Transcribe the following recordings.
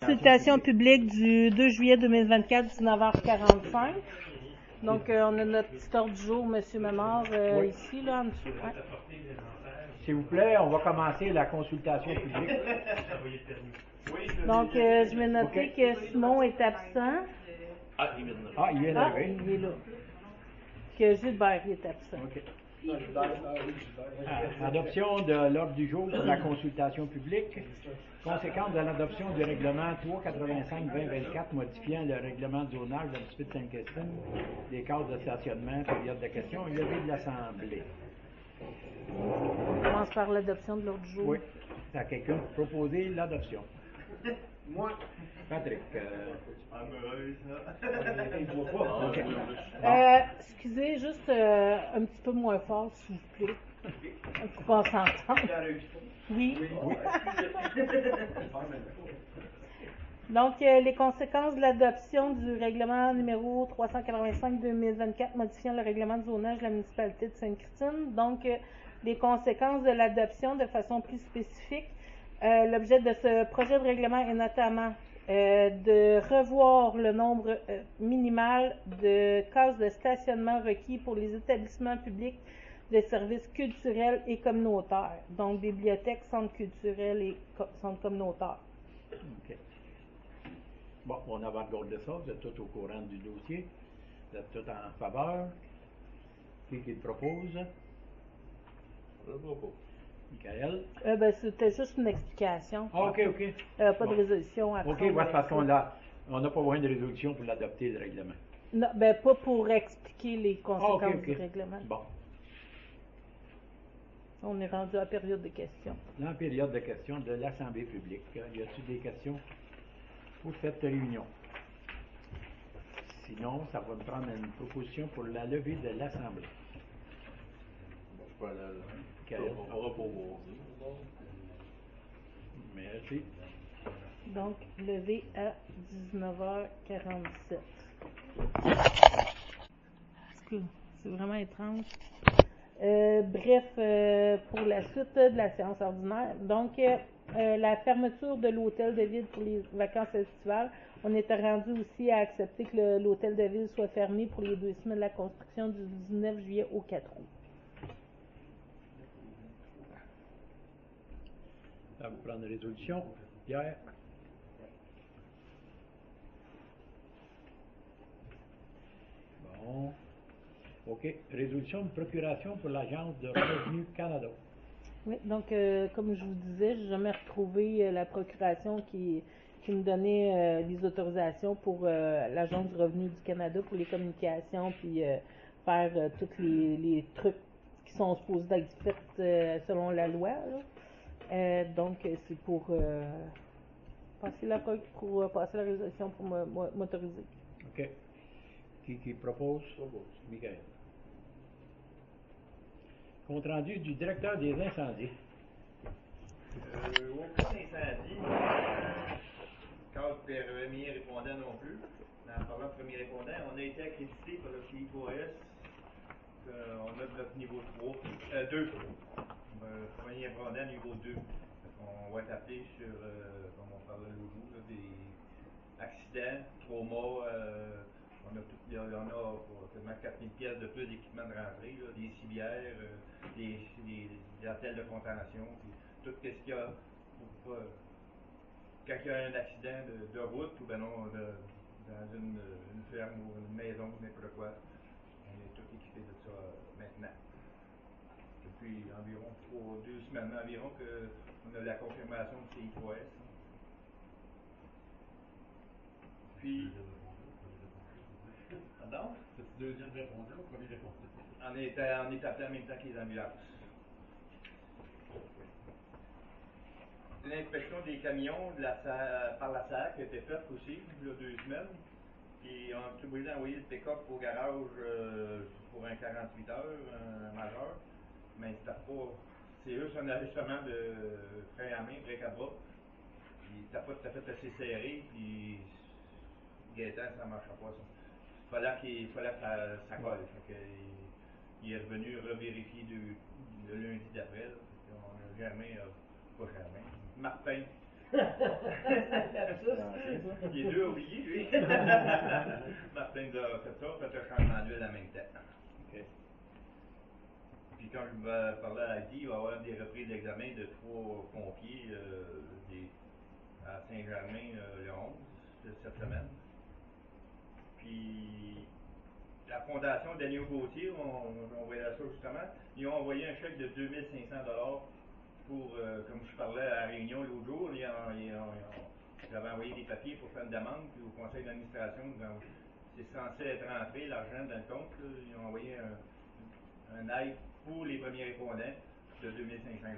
consultation publique du 2 juillet 2024, 19h45. Donc, on a notre petit ordre du jour, M. Mémard, Oui. ici, là, en dessous. Ouais. S'il vous plaît, on va commencer la consultation publique. Donc, je vais noter que Simon est absent. Il vient d'arriver. Il est là. Que Gilbert est absent. OK. Adoption de l'ordre du jour pour la consultation publique. Conséquence de l'adoption du règlement 385-2024 modifiant le règlement de zonage de la district de Sainte-Christine, des cases de stationnement, période de questions, levé de l'Assemblée. On commence par l'adoption de l'ordre du jour. Oui. À quelqu'un pour proposer l'adoption. Moi. Patrick. OK. Excusez, juste un petit peu moins fort, s'il vous plaît. Pour qu'on s'entende. Oui. Donc, les conséquences de l'adoption du règlement numéro 385-2024 modifiant le règlement de zonage de la municipalité de Sainte-Christine. Donc, les conséquences de l'adoption de façon plus spécifique. L'objet de ce projet de règlement est notamment de revoir le nombre minimal de cases de stationnement requis pour les établissements publics de services culturels et communautaires, donc bibliothèques, centres culturels et centres communautaires. OK. Bon, on avant-garde ça, vous êtes tous au courant du dossier, vous êtes tous en faveur. Qui le propose? Je le propose. Michael? C'était juste une explication. Ah, OK. Pas de résolution à OK, prendre. ouais, parce qu'on n'a pas besoin de résolution pour l'adopter, le règlement. Non, pas pour expliquer les conséquences OK. du règlement. Bon. On est rendu à la période de questions. Dans la période de questions de l'Assemblée publique, y a-t-il des questions pour cette réunion? Sinon, ça va me prendre une proposition pour la levée de l'Assemblée. On va reposer. Merci. Donc, levé à 19h47. C'est vraiment étrange. Pour la suite de la séance ordinaire, donc la fermeture de l'hôtel de ville pour les vacances estivales, on était rendu aussi à accepter que l'hôtel de ville soit fermé pour les 2 semaines de la construction du 19 juillet au 4 août. Ça va vous prendre une résolution. Pierre? Bon. OK. Résolution de procuration pour l'Agence de Revenu Canada. Oui, donc, comme je vous disais, j'ai jamais retrouvé la procuration qui me donnait les autorisations pour l'Agence du Revenu du Canada pour les communications, puis faire tous les trucs qui sont supposés être faits selon la loi, là. Donc, c'est pour passer la résolution pour m'autoriser. OK. Qui propose? Michael. Compte rendu du directeur des incendies. Aucun incendie. Cadre premier répondant non plus. En parlant de premier répondant, on a été accrédité par le CIFOS. On a notre niveau 2. Premier répondant niveau 2. On va être appelé sur, comme on parlait l'autre jour, des accidents, traumas. Il y en a pour quasiment 4000 pièces de plus d'équipement de rentrée, là, des civières, des attelles de contention, puis tout ce qu'il y a pour, quand il y a un accident de route ou ben non dans une ferme ou une maison, n'importe quoi, on est tout équipé de ça maintenant. Depuis environ 2 semaines environ qu'on a la confirmation de CIFOS. Puis pardon? C'est le deuxième répondant ou le premier répondant? On est appelé en même temps que les ambulances. L'inspection des camions par la SAC a été faite aussi, il y a 2 semaines. Et on a obligé d'envoyer le pick-up au garage pour un 48 heures, un majeur. Mais c'était pas. C'est juste un ajustement de frein à main, break à bras. Puis c'était pas tout à fait assez serré. Puis Gaëtan, ça ne marchait pas ça. Il fallait que ça colle. Fait que, il est revenu revérifier le lundi d'après. On a Germain, pas Germain, Martin. Les deux ont oublié, lui. Martin nous a fait ça, fait un changement d'huile en même temps. OK. Puis quand je vais parler à Guy, il va y avoir des reprises d'examen de 3 pompiers à Saint-Germain le 11 de cette semaine. Puis la fondation Daniel Gauthier, on voyait ça justement, ils ont envoyé un chèque de 2500 $ pour, comme je parlais à la réunion l'autre jour, j'avais envoyé des papiers pour faire une demande, puis au conseil d'administration, c'est censé être rentré, l'argent dans le compte, là, ils ont envoyé un aide pour les premiers répondants de 2500 $.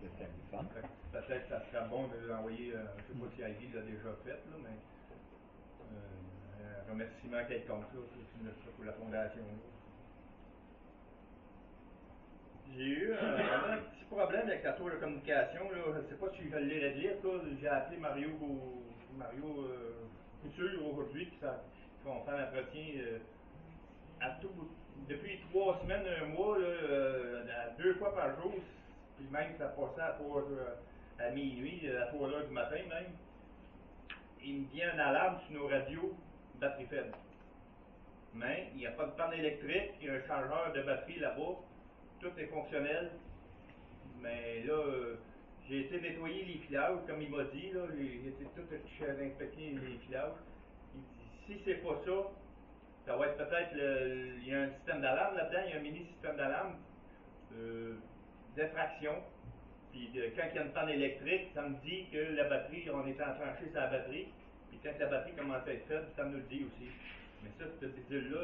C'est le fun. Peut-être que ça serait bon de l'envoyer, je ne sais pas si Ivy l'a déjà fait, là, mais un remerciement quelconque là, pour la fondation. Là. J'ai eu un petit problème avec la tour de communication. Là. Je ne sais pas si je l'ai réglé. J'ai appelé Mario Couture aujourd'hui, puis on fait l'entretien depuis 3 semaines, un mois, là, 2 fois par jour, puis même ça passait à minuit, à 3 heures du matin même. Il me vient une alarme sur nos radios, batterie faible. Mais il n'y a pas de panne électrique, il y a un chargeur de batterie là-bas, tout est fonctionnel. Mais là, j'ai été nettoyer les filages, comme il m'a dit, là, j'ai été tout inspecter les filages. Il dit, si c'est pas ça, ça va être peut-être, il y a un système d'alarme là-dedans, il y a un mini système d'alarme d'effraction. Puis quand il y a une panne électrique, ça me dit que la batterie, on est en tranchée sur la batterie. Puis quand la batterie commence à être faible, ça nous le dit aussi. Mais ça, cette bidule-là,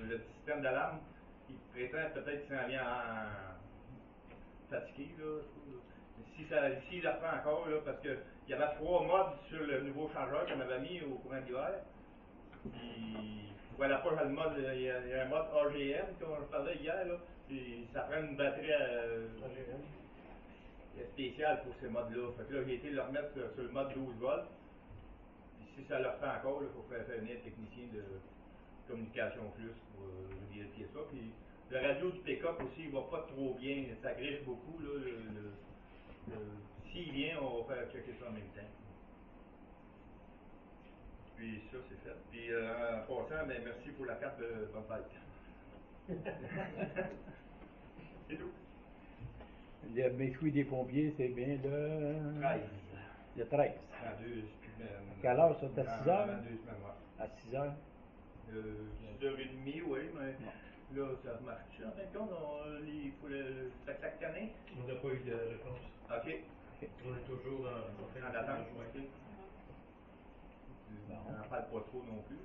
le système d'alarme, il prétend peut-être qu'il s'en vient fatigué. Là. S'il le reprend encore, là, parce qu'il y avait 3 modes sur le nouveau changeur qu'on avait mis au courant d'hiver. Puis voilà pas le mode, il y a un mode AGM qu'on parlait hier, là, puis ça prend une batterie spéciale pour ces modes-là. Fait que là, j'ai été le remettre sur le mode 12 volts. Puis si ça le refait encore, il faut faire venir un technicien de communication plus pour vérifier ça. Puis le radio du pick-up aussi, il va pas trop bien, ça griche beaucoup. Là, s'il vient, on va faire checker ça en même temps. Puis ça, c'est fait. Puis en passant, ben, merci pour la carte de bonne fête. C'est tout. Le méchoui des pompiers, c'est bien le 13. Le 13. Dans 2 semaines. À quelle heure ça? C'est à 6 heures? Dans 2 semaines, ouais. À 6 heures? 6h30, oui, mais là, ça marche. En fin de compte, pour le tac-tac canin. On n'a pas eu de réponse. OK. On est toujours en En attente. OK. On n'en parle pas trop non plus.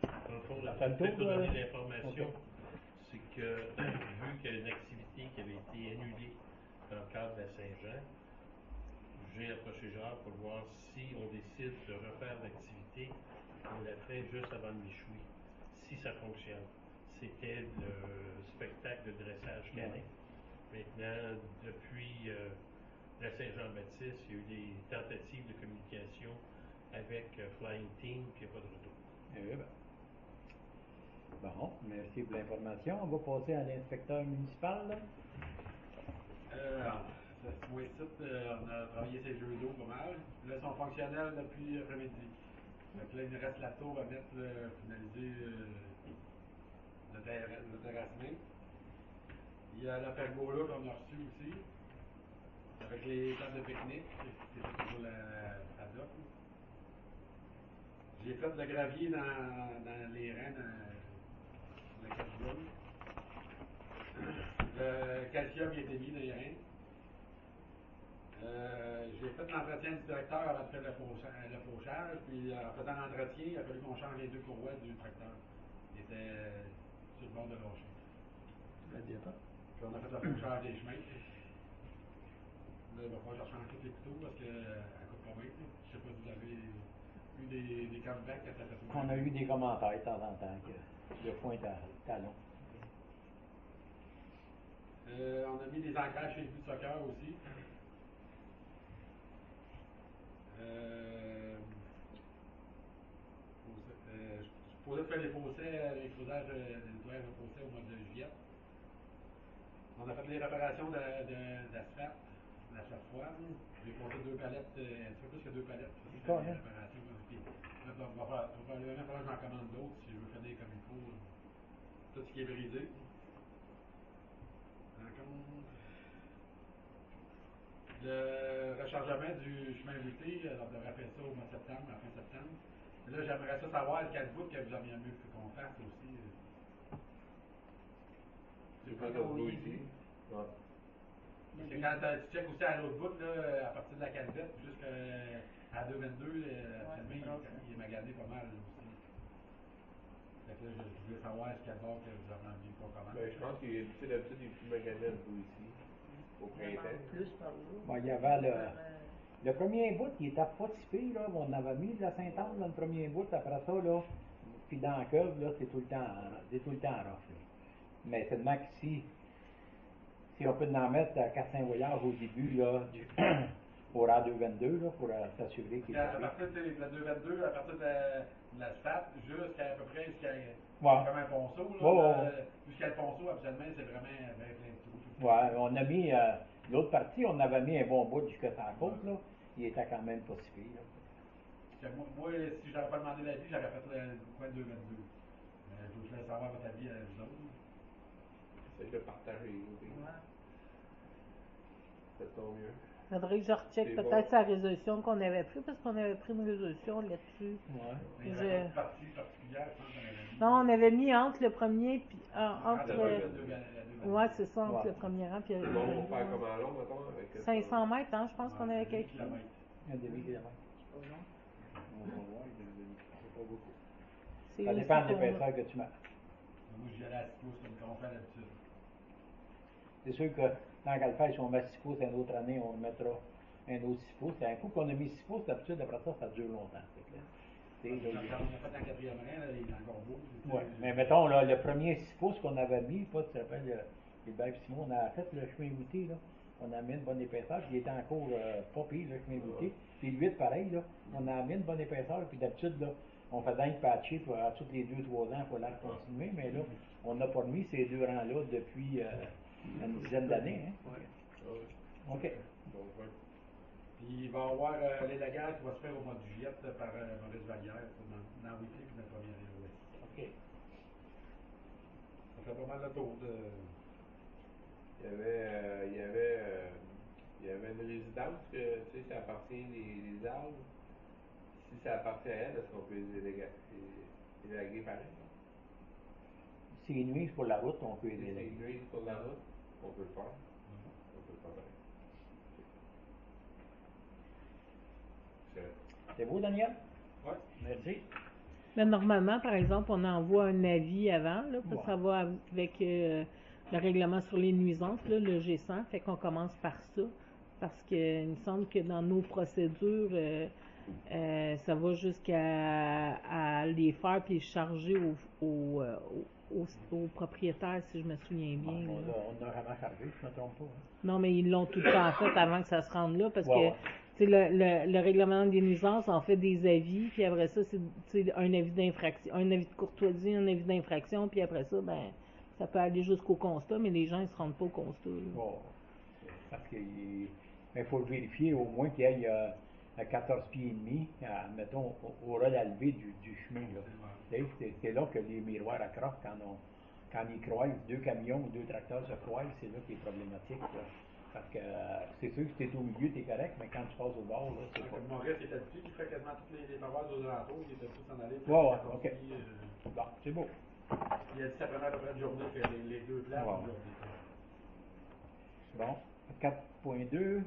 Dans le fond, Ça la fait le peut-être tour, pour donner là? l'information, OK. c'est que vu qu'il y a une activité qui avait été annulée dans le cadre de la Saint-Jean, j'ai approché Gérard pour voir si on décide de refaire l'activité, on la fait juste avant le Michoui, si ça fonctionne. C'était le spectacle de dressage canin. Maintenant, depuis la Saint-Jean-Baptiste, il y a eu des tentatives de communication avec Flying Team, puis il n'y a pas de retour. Eh ben. Bon, merci pour l'information. On va passer à l'inspecteur municipal. Là. Moi, ici, on a travaillé ces jeux d'eau pas mal. Là, ils sont fonctionnels depuis l'après-midi. Donc là, il nous reste la tour à mettre, finaliser le terrassement. Il y a la pergola qu'on a reçue aussi, avec les tables de pique-nique, qui étaient toujours la doc. J'ai fait le gravier dans les reins, dans la carbone. Le calcium qui a été mis dans les reins. J'ai fait l'entretien du tracteur avant de faire le fauchage, puis en faisant l'entretien, il a fallu qu'on change les 2 courroies du tracteur. Il était sur le bord de lâcher. Puis on a fait le fauchage des chemins. Là, il va falloir que je change tous les couteaux parce qu'elle coûte pas bien. Je sais pas si vous avez eu des comebacks à cette fois. On a eu des commentaires de temps en temps que le point est à talon. On a mis des ancrages chez les buts de soccer aussi. Je posais de faire les fossés, les creusages, les nettoyages de fossés au mois de juillet. On a fait les réparations d'asphalte froide. J'ai posé 2 palettes, un peu plus que 2 palettes. D'accord, Les hein? réparations. probablement falloir que j'en commande d'autres si je veux faire des comme il faut. Tout ce qui est brisé. Le rechargement du chemin voûté, on devrait faire ça au mois de septembre, à fin septembre. Et là, j'aimerais ça savoir quel bout que vous auriez mieux qu'on fasse aussi. C'est pas notre bout ici. Ouais. Parce que quand tu checkes aussi à l'autre bout, là, à partir de la calvette jusqu'à 222, il est magané pas mal là, aussi. Fait que là, je voulais savoir ce qu'il y a bord que vous auriez mieux qu'on commence. Ben, je pense qu'il est d'habitude, il est plus magané un peu ici. Au printemps. Plus par jour. Bon, il y avait le premier bout, il était pas si pire, là. On avait mis de la Sainte-Anne dans le premier bout, après ça, là. Puis dans la cuve, là, c'est tout le temps rough, là. Mais seulement qu'ici, si on peut en mettre 4-5 voyages au début, là, au RA 222, là, pour s'assurer qu'il est À partir de la 222, à partir de la STAT, jusqu'à peu près, comme un ponceau, là, jusqu'à le ponceau, absolument, c'est vraiment plein de trous. Ouais, on a mis, l'autre partie, on avait mis un bon bout jusqu'à sa côte, là. Il était quand même pas si pire, là. Moi, si j'avais pas demandé l'avis, j'aurais fait le coin 222. Je voulais savoir votre avis à vous autres. C'est de partager. C'est ton mieux. Faudrait que je recheck C'est peut-être bon. sa résolution qu'on avait pris, parce qu'on avait pris une résolution là-dessus. Ouais. Mais il y avait pas de partie particulière, je pense qu'on avait mis. Non, on avait mis entre le premier puis entre la le... 222. Ouais, c'est ça, entre Ouais. le premier rang puis le C'est bon deuxième pour faire rang. comme à long, mettons, avec 500 mètres, hein, je pense qu'on avait calculé. Un demi-kilomètre. C'est pas long. On va voir, c'est pas beaucoup. C'est Ça aussi dépend de pour- l'épaisseur que tu mets. Moi, j'y allais à 6 pouces, comme on fait d'habitude. C'est sûr que tant qu'à le faire, si on met 6 pouces une autre année, on mettra un autre 6 pouces. Un coup qu'on a mis 6 pouces, d'habitude, après ça, ça dure longtemps. On a fait un quatrième rang, là, il est encore beau. Ouais, mais mettons, là, le premier 6 pouces qu'on avait mis, pas tu te rappelles, Hubert et Simon, on a fait le chemin voûté, là. On a mis une bonne épaisseur, puis il était encore pas pire, le chemin voûté. Puis le 8, pareil, là, on a mis une bonne épaisseur, puis d'habitude, là, on faisait un patcher pour tous les 2-3 ans, il fallait continuer, mais là, on n'a pas mis ces deux rangs-là depuis une dizaine d'années. Hein? OK. Bon, ouais. Puis il va y avoir l'élégance qui va se faire au mois de juillet par Maurice Vallière, dans Weekly puis dans le premier ROS. OK. Ça fait pas mal le tour de. Il y avait une résidence que, tu sais, ça appartient des arbres. Si ça appartient à elle, est-ce qu'on peut les élaguer pareil? C'est une nuit pour la route, on peut Si aider. c'est une nuit sur la route, on peut le faire. On peut le faire pareil. C'est beau, Daniel? Ouais. Merci. Mais normalement, par exemple, on envoie un avis avant, là, parce que ça va avec le règlement sur les nuisances, là, le G100, fait qu'on commence par ça, parce qu'il me semble que dans nos procédures, ça va jusqu'à à les faire puis les charger aux propriétaires, si je me souviens bien. là. On a vraiment chargé, je ne me trompe pas. Hein? Non, mais ils l'ont tout le temps fait avant que ça se rende là, parce Ouais, que tu sais, le règlement des nuisances en fait des avis, puis après ça, c'est tu sais, un avis d'infraction, un avis de courtoisie, un avis d'infraction, puis après ça, ben, ça peut aller jusqu'au constat, mais les gens ils se rendent pas au constat. là. Bon, parce qu'il faut vérifier au moins qu'il y ait à 14 pieds et demi, mettons, au ras d'alvé du chemin. Là. C'est là que les miroirs accrochent quand ils croisent, deux camions ou deux tracteurs se croisent, c'est là qui est problématique. Là. Parce que c'est sûr que si tu es au milieu, tu es correct, mais quand tu passes au bord, là, c'est pas. Comme Maurice est habitué, qui fait quasiment toutes les paroisses aux alentours, il est habitué de s'en aller. OK. Bon, c'est beau. Il a dit que ça prenait à peu près une journée que les deux places, Ouais. une journée. Bon, 4.2,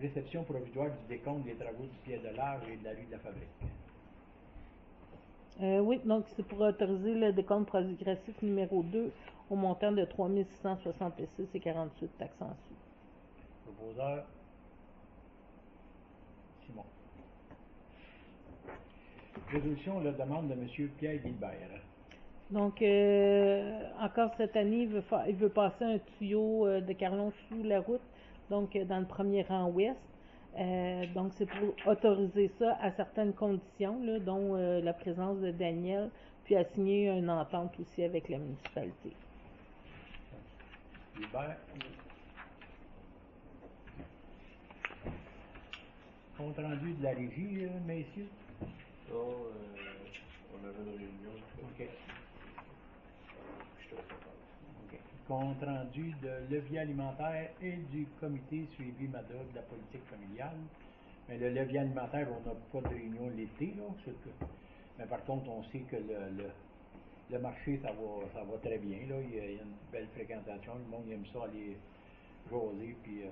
réception provisoire du décompte des travaux du pied de l'Arche et de la rue de la Fabrique. Oui, donc c'est pour autoriser le décompte progressif numéro 2 au montant de 3 666,48 taxes en sous. Proposeur, Simon. Résolution, la demande de M. Pierre Guilbert. Donc, encore cette année, il veut passer un tuyau de Carlon sous la route, donc dans le premier rang ouest. Donc, c'est pour autoriser ça à certaines conditions, là, dont la présence de Daniel, puis à signer une entente aussi avec la municipalité. Guilbert. Compte rendu de la régie, messieurs. Non, compte rendu de levier alimentaire et du comité suivi MADA de la politique familiale. Mais le levier alimentaire, on n'a pas de réunion l'été, là. Mais par contre, on sait que le marché, ça va très bien, là. Il y a une belle fréquentation. Le monde aime ça aller jaser puis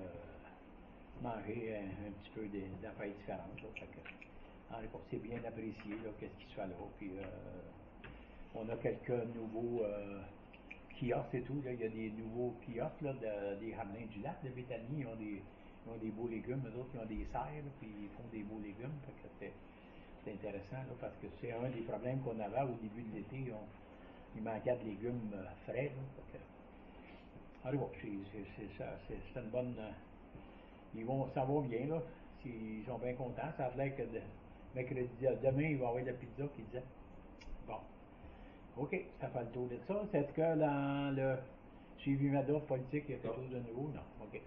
manger un petit peu d'affaires différentes, là. Fait que, en tout cas, c'est bien apprécié, là, qu'est-ce qui se fait là. Puis on a quelques nouveaux kiosques et tout. Là. Il y a des nouveaux kiosques là, des Hamelins du Lac de Béthanie. Ils ont des beaux légumes. Eux autres, ils ont des serres, là, puis ils font des beaux légumes. Fait que c'est intéressant là, parce que c'est un des problèmes qu'on avait au début de l'été. Il manquait de légumes frais. Là, fait que, alors, c'est une bonne. Ça va bien, là. Ils sont bien contents. Ça a l'air que mercredi, demain, il va y avoir de la pizza qui disait. Bon. OK, ça fait le tour de ça. Est-ce que dans le suivi MADA politique, il y a quelque chose de nouveau? Non. OK.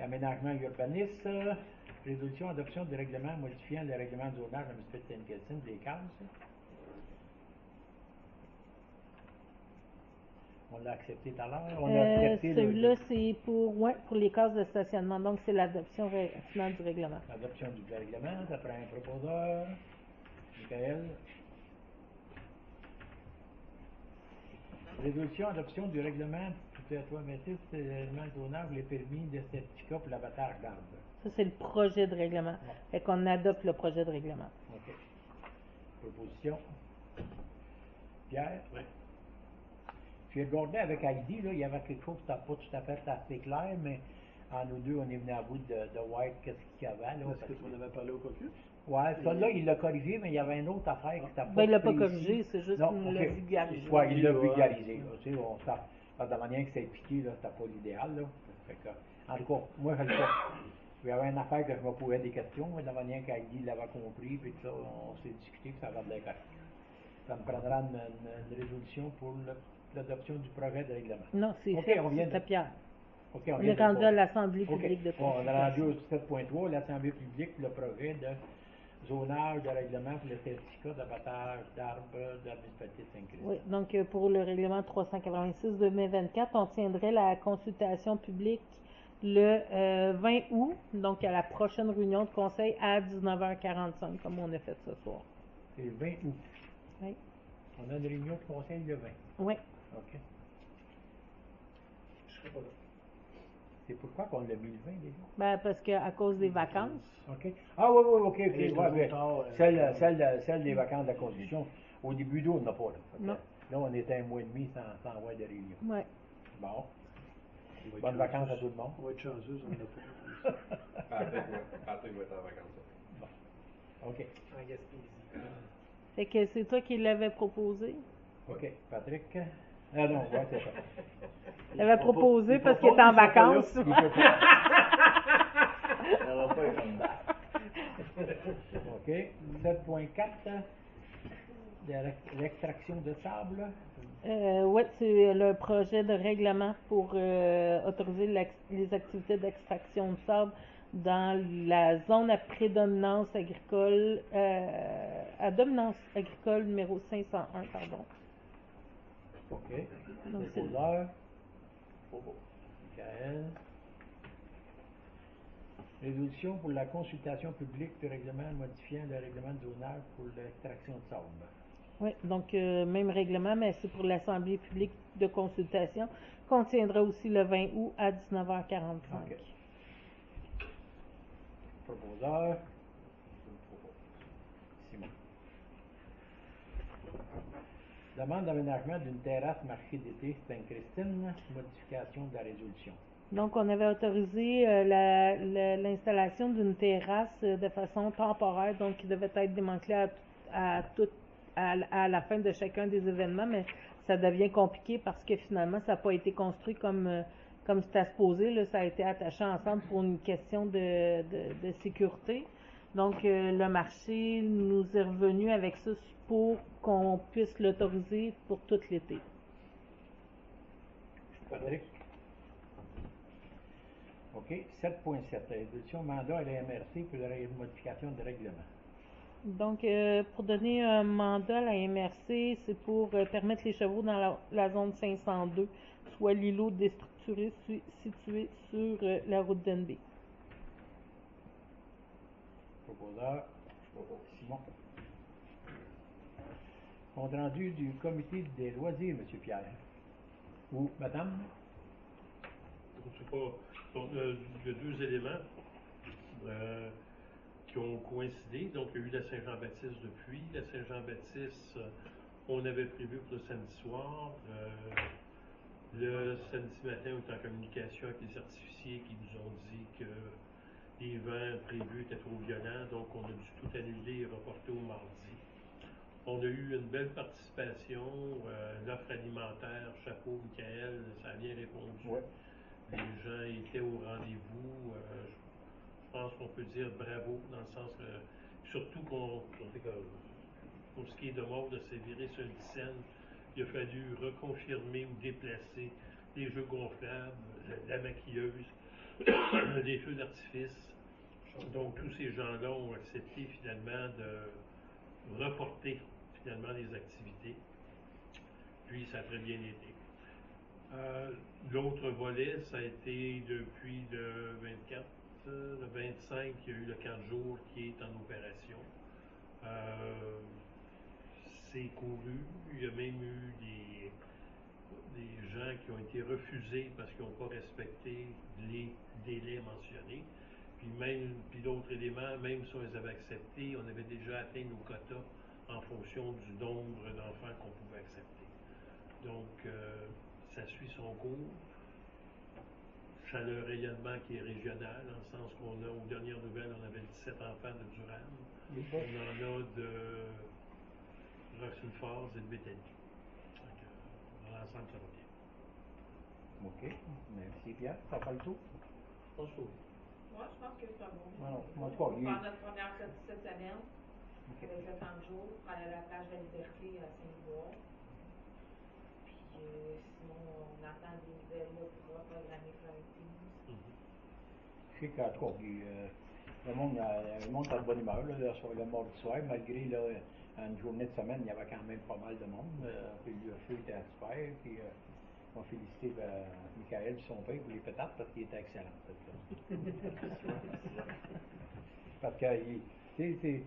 Aménagement urbaniste, résolution, adoption du règlement modifiant le règlement de zonage de Municipalité des cases. On l'a accepté tout à l'heure. On a accepté celui-là, c'est pour les cases de stationnement. Donc, c'est l'adoption finale du règlement. L'adoption du règlement, ça prend un proposeur. Michael. Résolution, adoption du règlement du territoire métis, l'élément de zonage, les permis de certificat pour l'abattage d'arbres. Ça, c'est le projet de règlement. Ouais. Fait qu'on adopte le projet de règlement. OK. Proposition. Pierre? Oui. J'ai regardé avec Heidi, là, il y avait quelque chose qui n'était pas tout à fait assez clair, mais en nous deux, on est venu à bout de White, qu'est-ce qu'il y avait. Là, Est-ce qu'on avait parlé au caucus? Ouais, celle-là, il l'a corrigé, mais il y avait une autre affaire qui n'était pas Ben, il l'a pas précis. corrigé, c'est juste Non, qu'il ok. l'a vulgarisé. Oui, il l'a vulgarisé. Là, tu sais, de la manière que c'est piqué, là, c'était pas l'idéal. Là. Fait que, en tout cas, moi, il y avait une affaire que je me posais des questions, mais de la manière qu'Heidi l'avait compris, puis tout ça, on s'est discuté que ça va de l'air correct. Ça me prendra une résolution pour l'adoption du projet de règlement. Non, c'est Ok, fait, on vient c'était de- Pierre. OK, On vient est de rendu le à voir. l'Assemblée OK. publique de Bon, on est rendu consultation. au 7.3, l'Assemblée publique, le projet de zonage de règlement pour le certificat d'abattage d'arbres de la municipalité de Saint-Christ. Oui, donc pour le règlement 386-2024, on tiendrait la consultation publique le 20 août, donc à la prochaine réunion de conseil à 19h45, comme on a fait ce soir. C'est le 20 août. Oui. On a une réunion de conseil le 20. Oui. OK. Je serais pas là. C'est pourquoi qu'on l'a mis le 20 déjà? Ben, parce qu'à cause des vacances. OK. Ah oui, oui, OK. Et Ouais, ouais. tard, Celle des vacances de la Constitution, au début d'août, on n'a pas. Là. Fait que, Non. là, on était un mois et demi sans avoir de réunion. Oui. Bon. On va être Bonnes chanceux. vacances à tout le monde. On va être chanceux, on n'a pas. Patrick va être en vacances. OK. En Gaspésie. Fait que c'est toi qui l'avais proposé. OK. Patrick? Ah non, ouais, c'est ça. Il avait proposé parce qu'il était en vacances. Il peut pas. Ça va pas être comme ça. OK. 7.4, l'extraction de sable. Oui, c'est le projet de règlement pour autoriser les activités d'extraction de sable dans la zone à prédominance agricole, à dominance agricole numéro 501, pardon. OK. Donc, c'est- Proposeur. Michael. Résolution pour la consultation publique du règlement modifiant le règlement de zonage pour l'extraction de sable. Oui, donc même règlement, mais c'est pour l'Assemblée publique de consultation, qu'on tiendra aussi le 20 août à 19h45. OK. Proposeur. Simon. Demande d'aménagement d'une terrasse marché d'été Sainte-Christine, modification de la résolution. Donc, on avait autorisé l'installation d'une terrasse de façon temporaire, donc qui devait être démantelée à la fin de chacun des événements, mais ça devient compliqué parce que finalement, ça n'a pas été construit comme c'était supposé. Là, ça a été attaché ensemble pour une question de sécurité. Donc, le marché nous est revenu avec ça pour qu'on puisse l'autoriser pour tout l'été. Patrick. OK. 7.7. Résolution mandat à la MRC pour la modification de règlement. Donc, pour donner un mandat à la MRC, c'est pour permettre les chevaux dans la zone 502, soit l'îlot déstructuré situé sur la route d'Enby. Proposeur. Simon. Compte rendu du comité des loisirs, M. Pierre. Ou madame? Je ne sais pas. Donc, il y a deux éléments qui ont coïncidé. Donc, il y a eu la Saint-Jean-Baptiste depuis. La Saint-Jean-Baptiste, on avait prévu pour le samedi soir. Le samedi matin, on est en communication avec les artificiers qui nous ont dit que les vents prévus étaient trop violents, donc on a dû tout annuler et reporter au mardi. On a eu une belle participation, l'offre alimentaire, chapeau, Michael, ça a bien répondu. Ouais. Les gens étaient au rendez-vous. Je pense qu'on peut dire bravo, dans le sens que, surtout pour ce qui est de mort de s'est viré sur une scène, il a fallu reconfirmer ou déplacer les jeux gonflables, la maquilleuse, les feux d'artifice. Donc tous ces gens-là ont accepté finalement de reporter finalement les activités. Puis ça a très bien été. L'autre volet, ça a été depuis le 24, le 25, il y a eu le 4 jours qui est en opération. C'est couru, il y a même eu des gens qui ont été refusés parce qu'ils n'ont pas respecté les délais mentionnés. Puis d'autres éléments, même si on les avait acceptés, on avait déjà atteint nos quotas en fonction du nombre d'enfants qu'on pouvait accepter. Donc, ça suit son cours. Ça a le rayonnement qui est régional, dans le sens qu'on a, aux dernières nouvelles, on avait 17 enfants de Durham. On en a de Roxulfort et de Béthanie. Donc, dans l'ensemble, ça va bien. OK. Merci, Pierre. Ça fait le tour? Moi, je pense que c'est un bon. Non, on va faire notre première sortie cette semaine, avec le 30 jours, pour aller à la plage de la Liberté à Saint-Liboire. Puis sinon, on attend des nouvelles là, pour programmer Friday. Je sais qu'en tout cas, le monde a de bonne humeur là, sur le mardi soir, malgré là, une journée de semaine, il y avait quand même pas mal de monde. Puis le feu était super. Puis on va féliciter Michael et son père pour les pétards parce qu'il était excellent. Parce que, tu sais,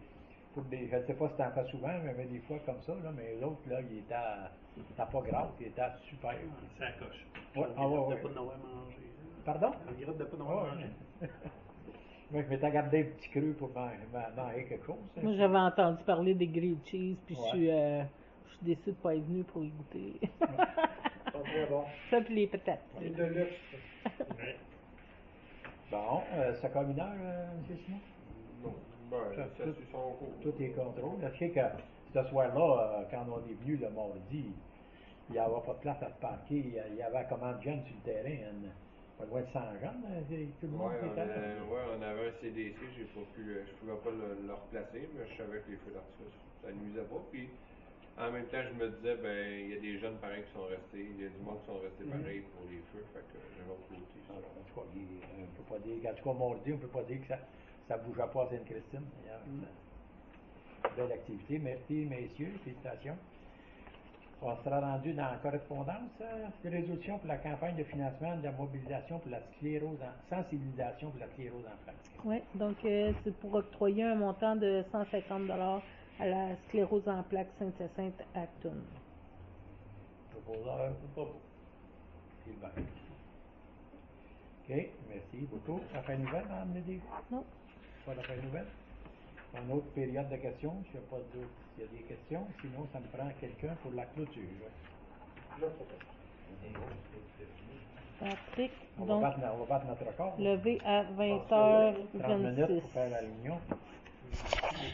je ne sais pas si tu en fais souvent, mais des fois comme ça, là, mais l'autre, là, il était pas grave, il était super. Ça coche. Ouais, de pas n'avoir mangé. Pardon? On regrette de pas n'avoir mangé. Moi, je m'étais gardé un petit creux pour manger quelque chose. Moi, j'avais entendu parler des grilled cheese, puis Ouais. je suis déçue de ne pas être venue pour y goûter. Pas très bon. Ça, puis les patates. Et de luxe. Ouais. Bon, ça communeur, M. Simon? Non, ça suit son cours. Tout est contrôle. Je sais que ce soir-là, quand on est venu le mardi, il n'y avait pas de place à se parquer. Il y avait combien de jeunes sur le terrain? Pas loin de 100 jeunes, tout le monde était là. On avait un CDC, je pouvais pas le replacer, mais je savais que les feux d'artifice, ça nuisait pas. Puis en même temps, je me disais, il y a des jeunes pareils qui sont restés, il y a du monde qui sont restés pareils pour les feux, fait que j'avais côté. En tout cas, on peut pas dire, en tout cas, mardi, on peut pas dire que ça bougeait pas à Sainte-Christine. Belle activité. Merci, messieurs. Félicitations. On sera rendu dans la correspondance. Résolution pour la campagne de financement de la mobilisation pour la sensibilisation pour la sclérose en plaques. Oui, donc c'est pour octroyer un montant de 150 $ à la sclérose en plaques Saint-Hyacinthe Acton. Proposeur? Pas beau. Sylvain. OK, merci beaucoup. La fin nouvelle, Mme Lédé? Non. Pas la fin nouvelle? Une autre période de questions. Je ne sais pas d'autres s'il y a des questions. Sinon, ça me prend quelqu'un pour la clôture. Patrick, On donc, va battre notre record. levé à 20h26. 30 minutes pour faire la réunion.